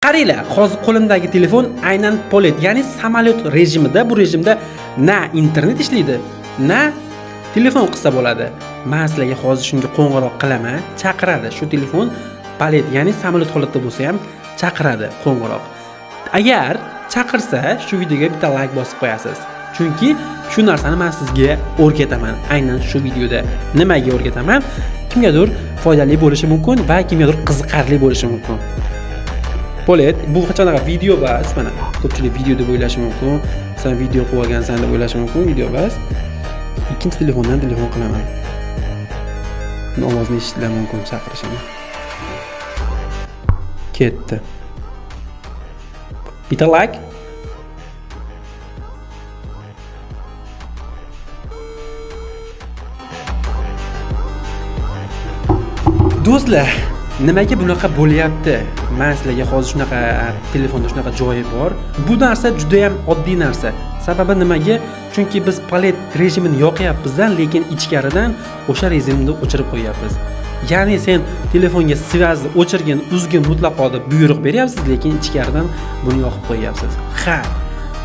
Qaranglar, hozir qo'limdagi telefon aynan polet, ya'ni samolyot rejimida. Bu rejimda na internet ishlaydi, na telefon qilsa bo'ladi. Men sizlarga hozir shunga qo'ng'iroq qilaman, chaqiradi. Shu telefon polet, ya'ni samolyot holatda bo'lsa ham chaqiradi qo'ng'iroq. Agar chaqirsa, shu videoga bitta like bosib qo'yasiz. Chunki shu narsani men sizga o'rgataman. Aynan shu videoda nimaga o'rgataman? Kimgadir foydali bo'lishi mumkin va kimgadir qiziqarli bo'lishi mumkin. Polet, bu qachonqa video bas, mana ko'pchilik video deb o'ylashi mumkin. Sen video qilib olgansan deb o'ylashi mumkin, video bas. Ikkinchi telefondan telefon qilaman. Ovozni eshitishlar mumkin chaqirishini. Ketdi. Bitta like. Do'stlar, nimaga bunaqa bo'lyapti? Men sizlarga hozir shunaqa telefonda shunaqa joyi bor. Bu narsa juda ham oddiy narsa. Sababi nimaga? Chunki biz polet rejimini yoqyapmiz-dan, lekin ichkaridan o'sha rejimni o'chirib qo'yapmiz. Ya'ni sen telefonga sviyazni o'chirgin, uzgin mutlaqo deb buyruq beryapsiz, lekin ichkaridan buni yoqib qo'yapsiz. Ha,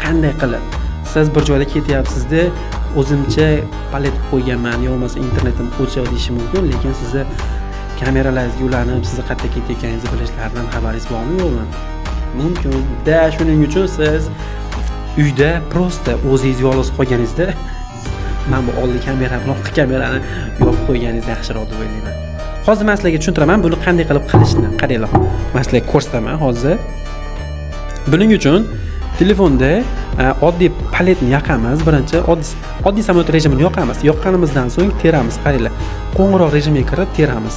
qanday qilib? Siz bir joyda ketyapsiz-da, o'zimcha polet qo'yganman, yo bo'lmasa internetim o'chib deyish mumkin, lekin sizni kameralaringizga ulanib, sizni qayerda ketayotganingizni bilishlaridan xabaringiz bormi, yo'qmi? Mumkin. Da shuning uchun siz uyda prosta o'zingiz yolg'iz qolganingizda men bu oldi kamera bilan kamerani yopib qo'yganingiz yaxshiroq deb o'ylayman. Hozir men sizlarga tushuntiraman buni qanday qilib qilishni. Qaranglar. Men sizlarga ko'rsataman hozir. Buning uchun telefonda oddiy paletni yoqamiz. Birinchi oddiy samolyot rejimini yoqamiz. Yoqqanimizdan so'ng teramiz. Qaranglar. Qo'ng'iroq rejimiga kirib teramiz.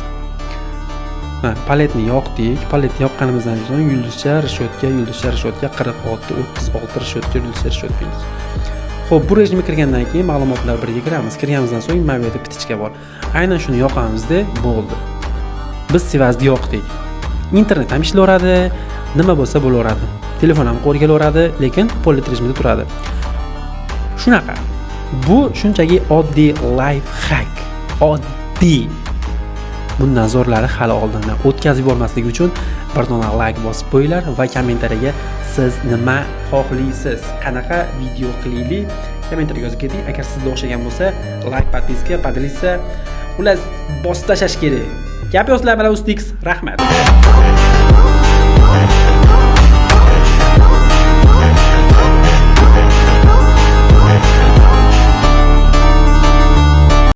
Paletni yoqdik. Paletni yoqqanimizdan so'ng yulduzcha reshotka 46, 36 reshotka, yulduzcha reshotka. Xo'p, bu rejimga kirgandan keyin ma'lumotlar biriga kiramiz. Kirganimizdan so'ng mana bu yerda pitichka bor. Aynan shuni yoqamizda bo'ldi. Biz sviyazni yoqdik. Internet ham ishlayveradi, nima bo'lsa bo'laveradi. Telefon ham qo'lga kelaveradi, lekin polet rejimida turadi. Shunaqa. Bu shunchaki oddiy life hack. Oddiy. Bundan zo'rlari hali oldindan o'tkazib yubormasligi uchun bir dona like bosib qo'yinglar va kommentariyaga siz nima xohlaysiz, qanaqa video qilaylik, kommentariyaga yozib keting. Agar sizga o'xshagan bo'lsa, like, podpiska, podlisa, ular bosib tashlash kerak. Gap yo'qlar bilan Ustix, rahmat.